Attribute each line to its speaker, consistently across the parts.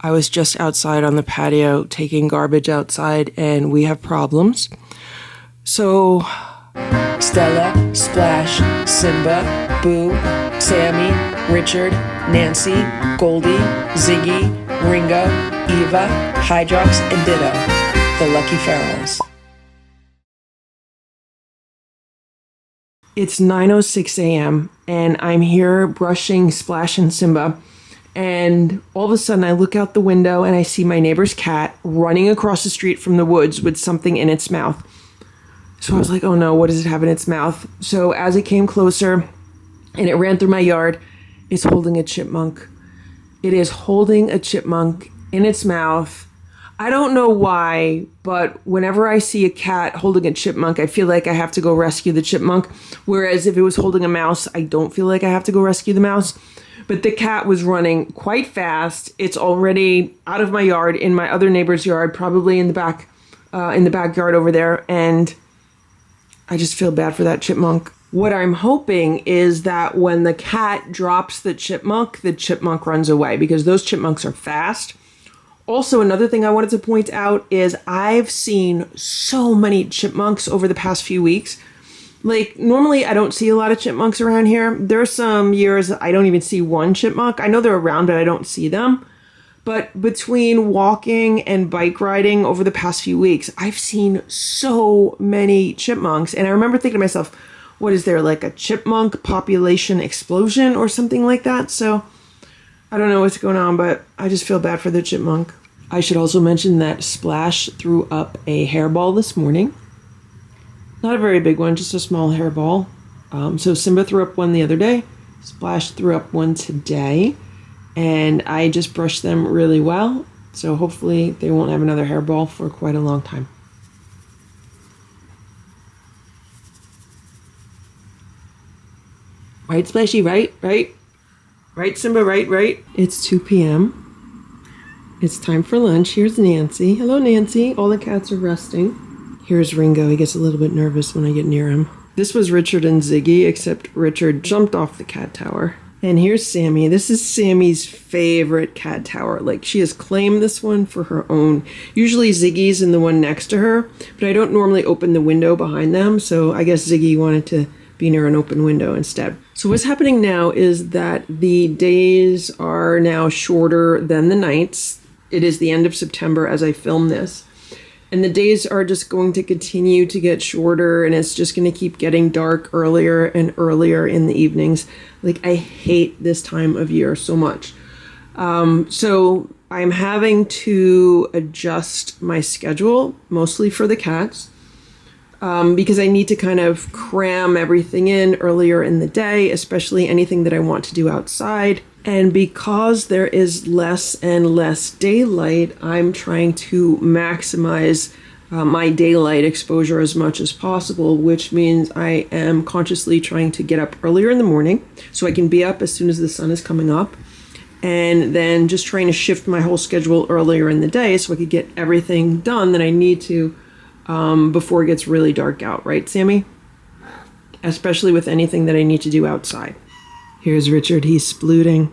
Speaker 1: I was just outside on the patio taking garbage outside, and we have problems. So
Speaker 2: Stella, Splash, Simba, Boo, Sammy, Richard, Nancy, Goldie, Ziggy, Ringo, Eva, Hydrox, and Ditto, the Lucky Ferals.
Speaker 1: it's 9:06 a.m. and I'm here brushing Splash and Simba. And all of a sudden I look out the window and I see my neighbor's cat running across the street from the woods with something in its mouth. So I was like, oh no, what does it have in its mouth? So as it came closer and it ran through my yard, it's holding a chipmunk. It is holding a chipmunk in its mouth. I don't know why, but whenever I see a cat holding a chipmunk, I feel like I have to go rescue the chipmunk. Whereas if it was holding a mouse, I don't feel like I have to go rescue the mouse. But the cat was running quite fast. It's already out of my yard, in my other neighbor's yard, probably in the backyard over there. And I just feel bad for that chipmunk. What I'm hoping is that when the cat drops the chipmunk runs away, because those chipmunks are fast. Also, another thing I wanted to point out is I've seen so many chipmunks over the past few weeks. Like, normally I don't see a lot of chipmunks around here. There's some years I don't even see one chipmunk. I know they're around, but I don't see them. But between walking and bike riding over the past few weeks, I've seen so many chipmunks. And I remember thinking to myself, what is there, like a chipmunk population explosion or something like that? So I don't know what's going on, but I just feel bad for the chipmunk. I should also mention that Splash threw up a hairball this morning. Not a very big one, just a small hairball. So Simba threw up one the other day. Splash threw up one today. And I just brushed them really well. So hopefully they won't have another hairball for quite a long time. Right, Splashy? Right? Right, Simba? Right? It's 2 p.m. It's time for lunch. Here's Nancy. Hello, Nancy. All the cats are resting. Here's Ringo. He gets a little bit nervous when I get near him. This was Richard and Ziggy, except Richard jumped off the cat tower. And here's Sammy. This is Sammy's favorite cat tower. Like, she has claimed this one for her own. Usually Ziggy's in the one next to her, but I don't normally open the window behind them, so I guess Ziggy wanted to be near an open window instead. So what's happening now is that the days are now shorter than the nights. It is the end of September as I film this. And the days are just going to continue to get shorter, and it's just going to keep getting dark earlier and earlier in the evenings. Like, I hate this time of year so much. So I'm having to adjust my schedule, mostly for the cats, because I need to kind of cram everything in earlier in the day, especially anything that I want to do outside. And because there is less and less daylight, I'm trying to maximize my daylight exposure as much as possible, which means I am consciously trying to get up earlier in the morning so I can be up as soon as the sun is coming up, and then just trying to shift my whole schedule earlier in the day so I could get everything done that I need to before it gets really dark out, right, Sammy? Especially with anything that I need to do outside. Here's Richard, he's splooting.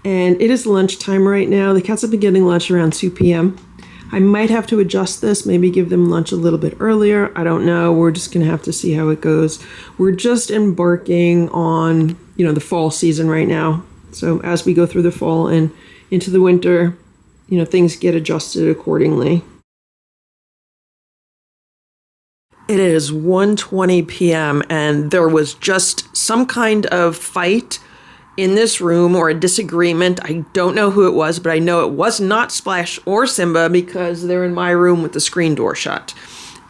Speaker 1: And it is lunchtime right now. The cats have been getting lunch around 2 p.m. I might have to adjust this, maybe give them lunch a little bit earlier. I don't know. We're just going to have to see how it goes. We're just embarking on, the fall season right now. So as we go through the fall and into the winter, things get adjusted accordingly. It is 1:20 p.m. and there was just some kind of fight in this room, or a disagreement. I don't know who it was, but I know it was not Splash or Simba because they're in my room with the screen door shut.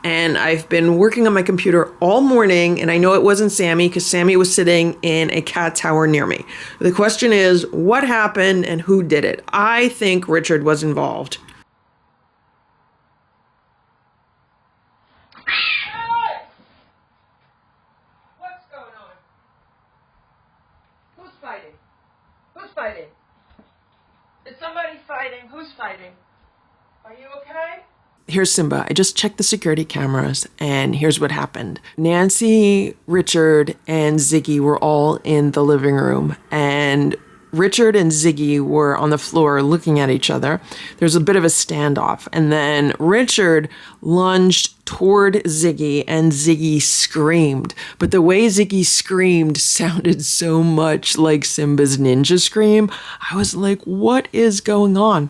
Speaker 1: And I've been working on my computer all morning, and I know it wasn't Sammy because Sammy was sitting in a cat tower near me. The question is, what happened and who did it? I think Richard was involved.
Speaker 3: Fighting? Is somebody fighting? Who's fighting? Are you okay?
Speaker 1: Here's Simba. I just checked the security cameras, and here's what happened. Nancy, Richard, and Ziggy were all in the living room, and Richard and Ziggy were on the floor looking at each other. There's a bit of a standoff. And then Richard lunged toward Ziggy and Ziggy screamed. But the way Ziggy screamed sounded so much like Simba's ninja scream. I was like, what is going on?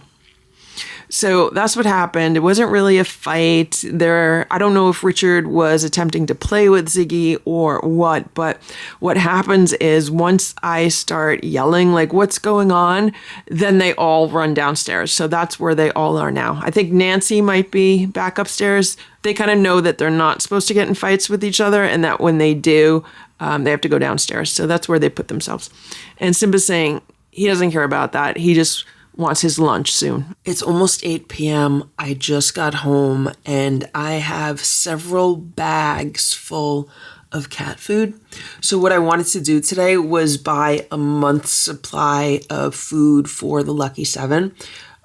Speaker 1: So that's what happened. It wasn't really a fight. I don't know if Richard was attempting to play with Ziggy or what, but what happens is once I start yelling, like, what's going on? Then they all run downstairs. So that's where they all are now. I think Nancy might be back upstairs. They kind of know that they're not supposed to get in fights with each other and that when they do, they have to go downstairs. So that's where they put themselves. And Simba's saying he doesn't care about that. He just wants his lunch soon. It's almost 8 p.m. I just got home and I have several bags full of cat food. So what I wanted to do today was buy a month's supply of food for the Lucky Seven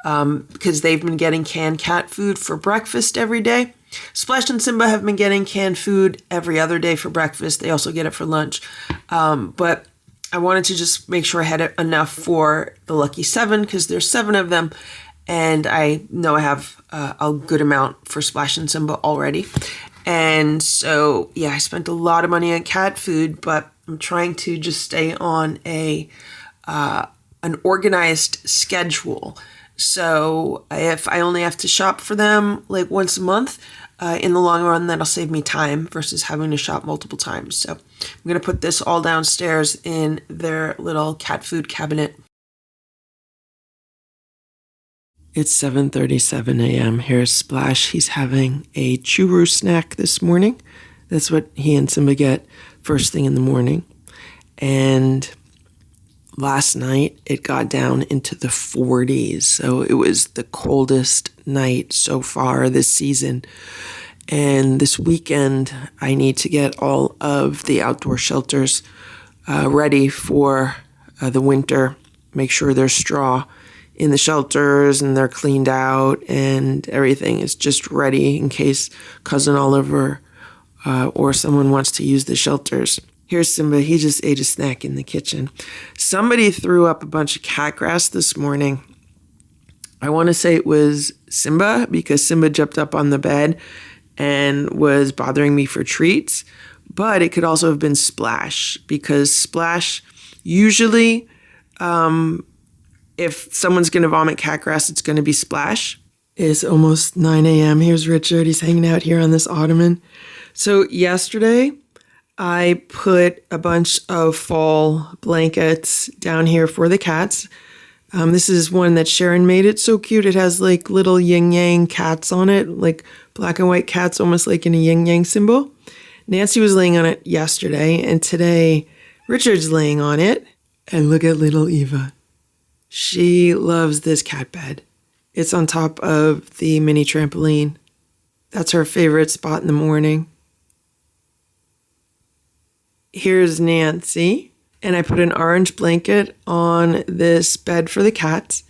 Speaker 1: because they've been getting canned cat food for breakfast every day. Splash and Simba have been getting canned food every other day for breakfast. They also get it for lunch. But I wanted to just make sure I had enough for the Lucky Seven because there's 7 of them. And I know I have a good amount for Splash and Simba already. And so, yeah, I spent a lot of money on cat food, but I'm trying to just stay on an organized schedule. So if I only have to shop for them like once a month, in the long run, that'll save me time versus having to shop multiple times. So I'm going to put this all downstairs in their little cat food cabinet. It's 7:37 a.m. Here's Splash. He's having a churro snack this morning. That's what he and Simba get first thing in the morning. And last night, it got down into the 40s. So it was the coldest night so far this season. And this weekend, I need to get all of the outdoor shelters ready for the winter. Make sure there's straw in the shelters and they're cleaned out and everything is just ready in case Cousin Oliver or someone wants to use the shelters. Here's Simba. He just ate a snack in the kitchen. Somebody threw up a bunch of cat grass this morning. I want to say it was Simba because Simba jumped up on the bed and was bothering me for treats. But it could also have been Splash because Splash usually, if someone's going to vomit cat grass, it's going to be Splash. It's almost 9 a.m. Here's Richard. He's hanging out here on this ottoman. So yesterday, I put a bunch of fall blankets down here for the cats. This is one that Sharon made. It's so cute. It has like little yin-yang cats on it, like black and white cats, almost like in a yin-yang symbol. Nancy was laying on it yesterday, and today Richard's laying on it. And look at little Eva. She loves this cat bed. It's on top of the mini trampoline. That's her favorite spot in the morning. Here's Nancy. And I put an orange blanket on this bed for the cats.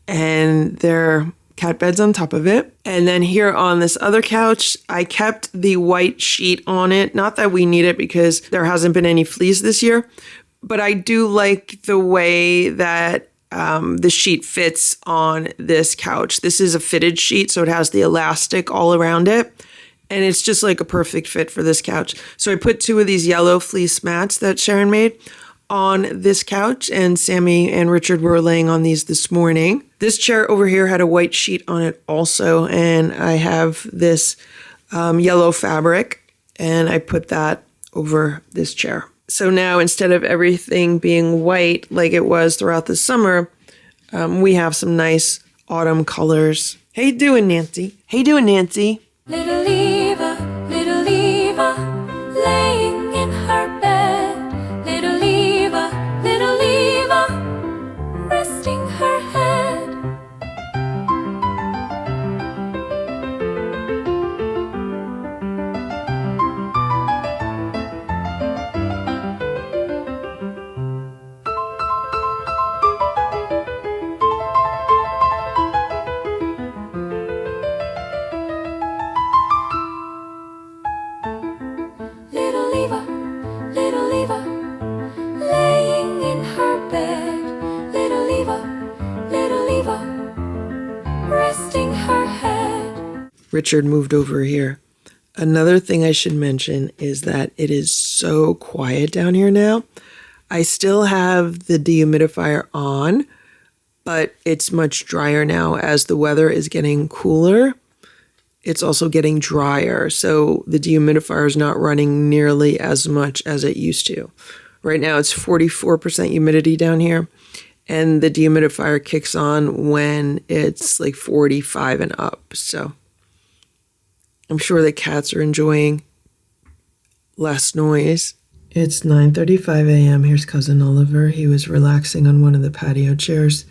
Speaker 1: And their cat bed's on top of it. And then here on this other couch, I kept the white sheet on it. Not that we need it because there hasn't been any fleas this year. But I do like the way that the sheet fits on this couch. This is a fitted sheet, so it has the elastic all around it. And it's just like a perfect fit for this couch. So I put 2 of these yellow fleece mats that Sharon made on this couch, and Sammy and Richard were laying on these this morning. This chair over here had a white sheet on it also, and I have this yellow fabric, and I put that over this chair. So now instead of everything being white like it was throughout the summer, we have some nice autumn colors. How you doing, Nancy? How you doing, Nancy?
Speaker 4: Little Eva, laying in her bed. Little Eva, resting her head.
Speaker 1: Richard moved over here. Another thing I should mention is that it is so quiet down here now. I still have the dehumidifier on, but it's much drier now as the weather is getting cooler. It's also getting drier, so the dehumidifier is not running nearly as much as it used to. Right now it's 44% humidity down here, and the dehumidifier kicks on when it's like 45 and up. So I'm sure the cats are enjoying less noise. It's 9:35 a.m. Here's Cousin Oliver. He was relaxing on one of the patio chairs.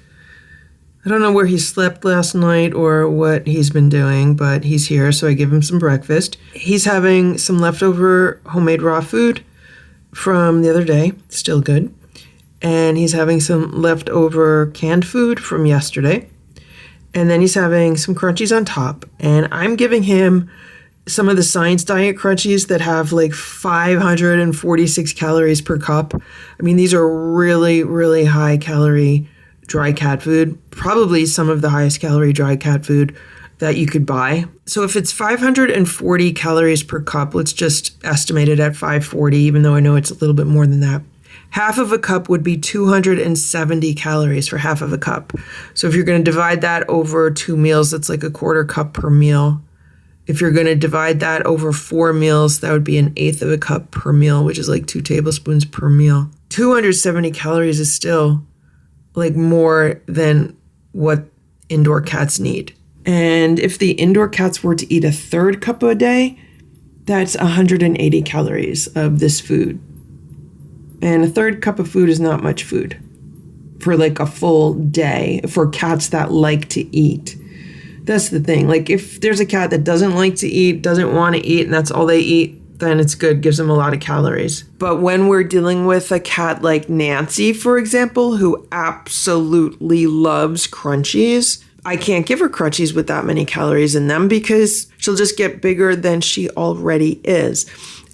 Speaker 1: I don't know where he slept last night or what he's been doing, but he's here, so I give him some breakfast. He's having some leftover homemade raw food from the other day, still good. And he's having some leftover canned food from yesterday. And then he's having some crunchies on top. And I'm giving him some of the Science Diet crunchies that have like 546 calories per cup. I mean, these are really, really high calorie dry cat food, probably some of the highest calorie dry cat food that you could buy. So if it's 540 calories per cup, let's just estimate it at 540, even though I know it's a little bit more than that. Half of a cup would be 270 calories for half of a cup. So if you're going to divide that over 2 meals, that's like a quarter cup per meal. If you're going to divide that over 4 meals, that would be an eighth of a cup per meal, which is like 2 tablespoons per meal. 270 calories is still like more than what indoor cats need. And if the indoor cats were to eat a third cup a day, that's 180 calories of this food. And a third cup of food is not much food for like a full day for cats that like to eat. That's the thing. Like if there's a cat that doesn't like to eat, doesn't want to eat, and that's all they eat, then it's good, gives them a lot of calories. But when we're dealing with a cat like Nancy, for example, who absolutely loves crunchies, I can't give her crunchies with that many calories in them because she'll just get bigger than she already is.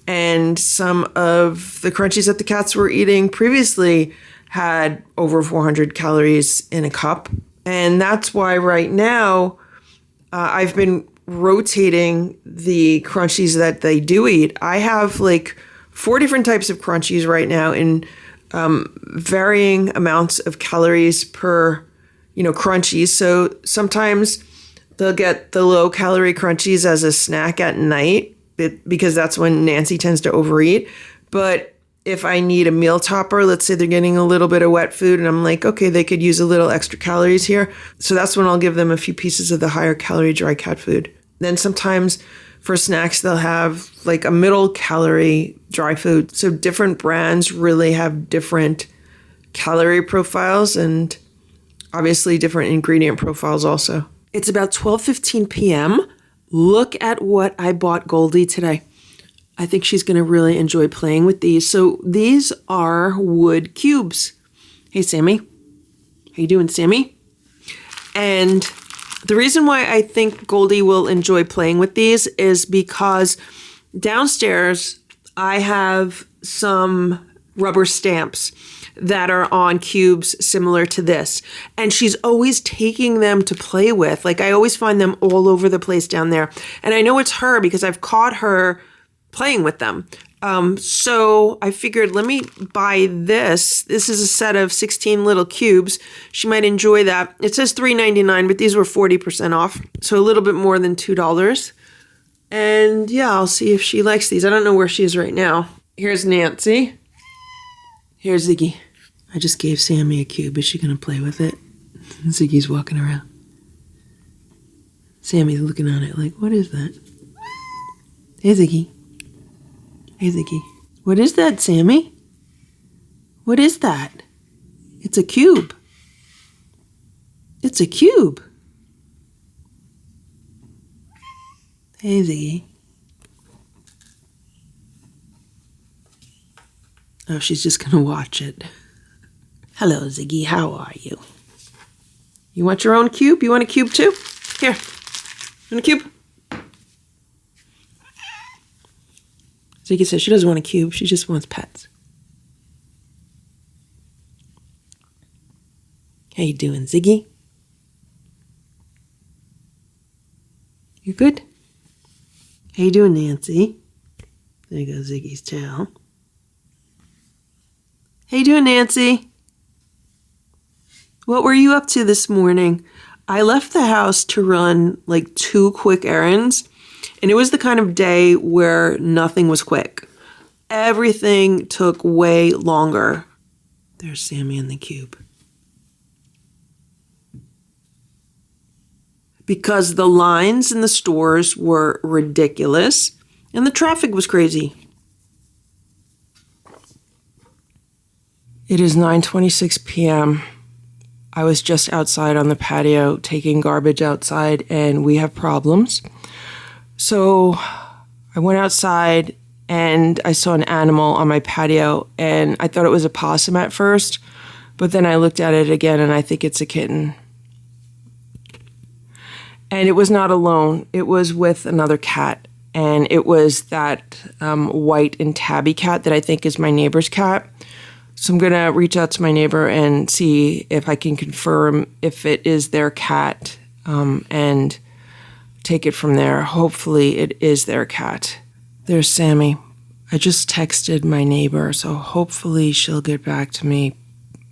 Speaker 1: And some of the crunchies that the cats were eating previously had over 400 calories in a cup. And that's why right now I've been rotating the crunchies that they do eat. I have like 4 different types of crunchies right now in varying amounts of calories per, crunchies. So sometimes they'll get the low calorie crunchies as a snack at night because that's when Nancy tends to overeat. But if I need a meal topper, let's say they're getting a little bit of wet food and I'm like, okay, they could use a little extra calories here. So that's when I'll give them a few pieces of the higher calorie dry cat food. Then sometimes for snacks, they'll have like a middle calorie dry food. So different brands really have different calorie profiles and obviously different ingredient profiles also. It's about 12:15 p.m. Look at what I bought Goldie today. I think she's going to really enjoy playing with these. So these are wood cubes. Hey, Sammy. How you doing, Sammy? And the reason why I think Goldie will enjoy playing with these is because downstairs I have some rubber stamps that are on cubes similar to this. And she's always taking them to play with. Like I always find them all over the place down there. And I know it's her because I've caught her playing with them. So I figured, let me buy this. This is a set of 16 little cubes. She might enjoy that. It says $3.99, but these were 40% off. So a little bit more than $2. And yeah, I'll see if she likes these. I don't know where she is right now. Here's Nancy. Here's Ziggy. I just gave Sammy a cube. Is she going to play with it? Ziggy's walking around. Sammy's looking at it like, what is that? Hey, Ziggy. Hey, Ziggy. What is that, Sammy? What is that? It's a cube. It's a cube. Hey, Ziggy. Oh, she's just going to watch it. Hello, Ziggy. How are you? You want your own cube? You want a cube too? Here. You want a cube? Ziggy says she doesn't want a cube. She just wants pets. How you doing, Ziggy? You good? How you doing, Nancy? There goes Ziggy's tail. How you doing, Nancy? What were you up to this morning? I left the house to run like 2 quick errands, and it was the kind of day where nothing was quick. Everything took way longer. There's Sammy in the cube. Because the lines in the stores were ridiculous and the traffic was crazy. It is 9:26 p.m. I was just outside on the patio taking garbage outside, and we have problems. So I went outside and I saw an animal on my patio, and I thought it was a possum at first, but then I looked at it again and I think it's a kitten. And it was not alone. It was with another cat, and it was that white and tabby cat that I think is my neighbor's cat. So I'm going to reach out to my neighbor and see if I can confirm if it is their cat and take it from there. Hopefully it is their cat. There's Sammy. I just texted my neighbor, so hopefully she'll get back to me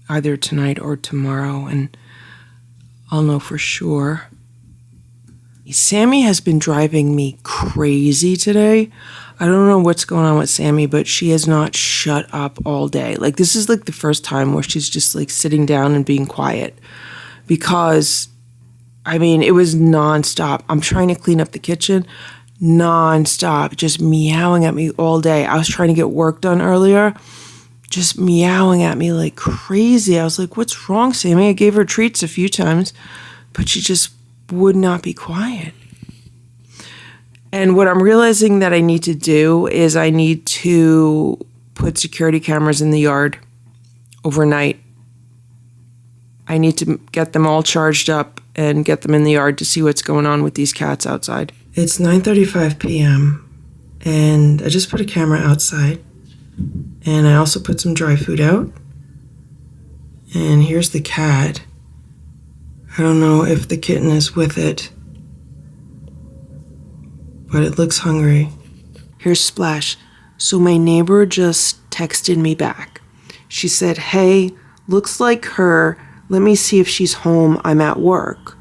Speaker 1: either tonight or tomorrow, and I'll know for sure. Sammy has been driving me crazy today. I don't know what's going on with Sammy, but she has not shut up all day. Like, this is like the first time where she's just like sitting down and being quiet, because I mean, it was nonstop. I'm trying to clean up the kitchen, nonstop, just meowing at me all day. I was trying to get work done earlier, just meowing at me like crazy. I was like, what's wrong, Sammy? I gave her treats a few times, but she just would not be quiet. And what I'm realizing that I need to do is I need to put security cameras in the yard overnight. I need to get them all charged up and get them in the yard to see what's going on with these cats outside. It's 9:35 p.m. and I just put a camera outside, and I also put some dry food out. And here's the cat. I don't know if the kitten is with it, but it looks hungry. Here's Splash. So my neighbor just texted me back. She said, hey, looks like her. Let me see if she's home. I'm at work.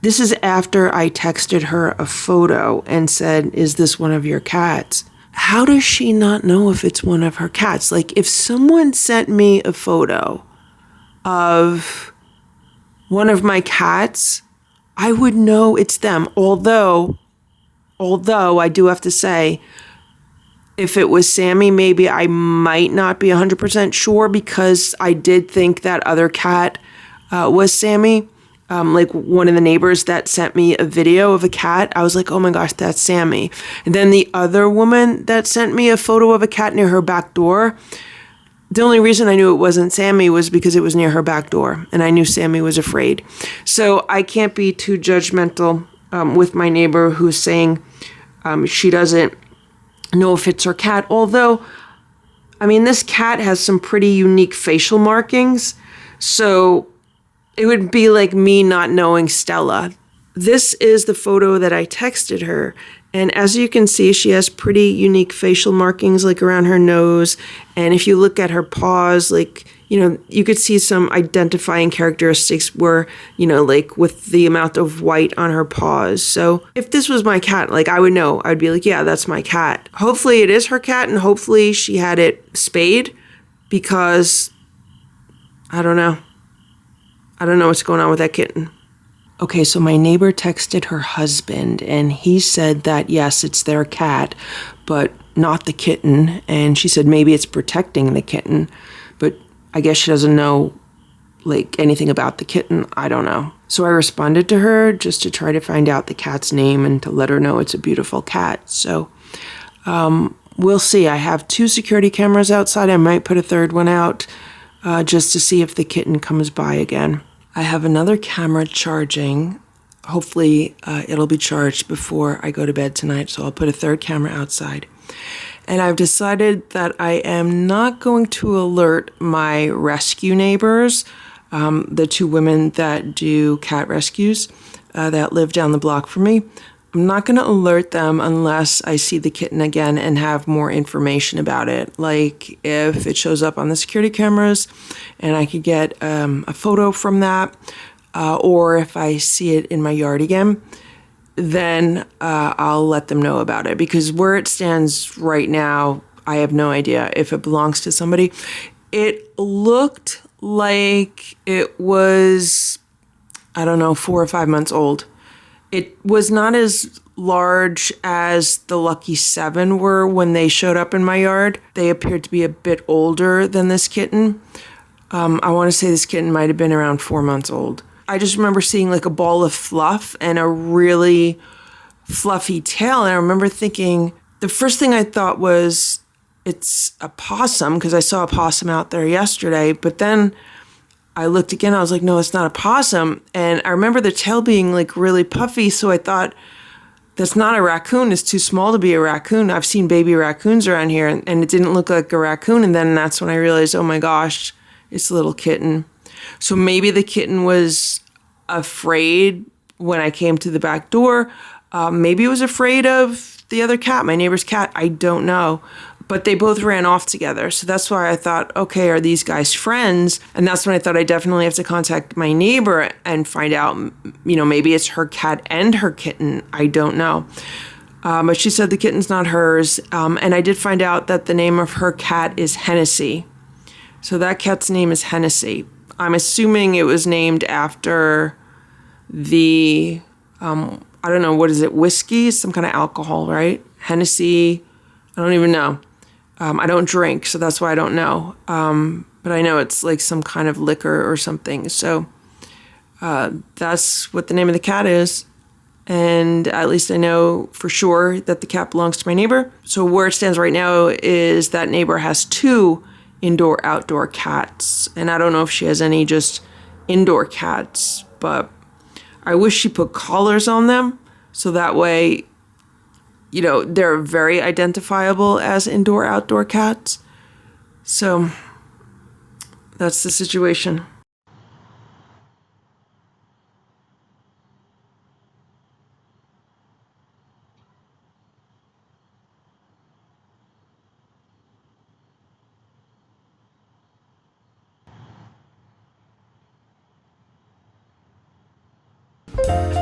Speaker 1: This is after I texted her a photo and said, is this one of your cats? How does she not know if it's one of her cats? Like, if someone sent me a photo of one of my cats, I would know it's them. Although I do have to say, if it was Sammy, maybe I might not be 100% sure, because I did think that other cat was Sammy. Like one of the neighbors that sent me a video of a cat, I was like, oh my gosh, that's Sammy. And then the other woman that sent me a photo of a cat near her back door, the only reason I knew it wasn't Sammy was because it was near her back door, and I knew Sammy was afraid. So I can't be too judgmental with my neighbor who's saying she doesn't know if it's her cat. Although, I mean, this cat has some pretty unique facial markings, so it would be like me not knowing Stella. This is the photo that I texted her. And as you can see, she has pretty unique facial markings, like around her nose. And if you look at her paws, like, you know, you could see some identifying characteristics where, you know, like with the amount of white on her paws. So if this was my cat, like, I would know. I'd be like, yeah, that's my cat. Hopefully it is her cat, and hopefully she had it spayed, because I don't know. I don't know what's going on with that kitten. Okay, so my neighbor texted her husband, and he said that, yes, it's their cat, but not the kitten. And she said maybe it's protecting the kitten, but I guess she doesn't know, like, anything about the kitten. I don't know. So I responded to her just to try to find out the cat's name and to let her know it's a beautiful cat. So we'll see. I have 2 security cameras outside. I might put a third one out just to see if the kitten comes by again. I have another camera charging. Hopefully it'll be charged before I go to bed tonight, so I'll put a third camera outside. And I've decided that I am not going to alert my rescue neighbors, the 2 women that do cat rescues that live down the block from me. I'm not going to alert them unless I see the kitten again and have more information about it. Like if it shows up on the security cameras and I could get a photo from that, or if I see it in my yard again, then I'll let them know about it. Because where it stands right now, I have no idea if it belongs to somebody. It looked like it was, I don't know, 4 or 5 months old. It was not as large as the Lucky 7 were when they showed up in my yard. They appeared to be a bit older than this kitten. I want to say this kitten might have been around 4 months old. I just remember seeing like a ball of fluff and a really fluffy tail. And I remember thinking, the first thing I thought was, it's a possum, because I saw a possum out there yesterday. But then I looked again, I was like, no, it's not a possum. And I remember the tail being like really puffy. So I thought, that's not a raccoon. It's too small to be a raccoon. I've seen baby raccoons around here and it didn't look like a raccoon. And then that's when I realized, oh my gosh, it's a little kitten. So maybe the kitten was afraid when I came to the back door. Maybe it was afraid of the other cat, my neighbor's cat. I don't know. But they both ran off together. So that's why I thought, okay, are these guys friends? And that's when I thought I definitely have to contact my neighbor and find out, maybe it's her cat and her kitten. I don't know. But she said the kitten's not hers. And I did find out that the name of her cat is Hennessy. So that cat's name is Hennessy. I'm assuming it was named after the, I don't know, what is it, whiskey? Some kind of alcohol, right? Hennessy, I don't even know. I don't drink, so that's why I don't know. But I know it's like some kind of liquor or something. So that's what the name of the cat is. And at least I know for sure that the cat belongs to my neighbor. So where it stands right now is that neighbor has 2 indoor-outdoor cats. And I don't know if she has any just indoor cats, but I wish she put collars on them so that way, they're very identifiable as indoor-outdoor cats. So that's the situation.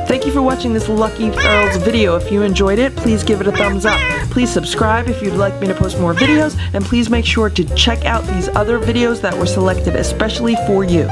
Speaker 1: Thank you for watching this Lucky Ferals video. If you enjoyed it, please give it a thumbs up. Please subscribe if you'd like me to post more videos, and please make sure to check out these other videos that were selected especially for you.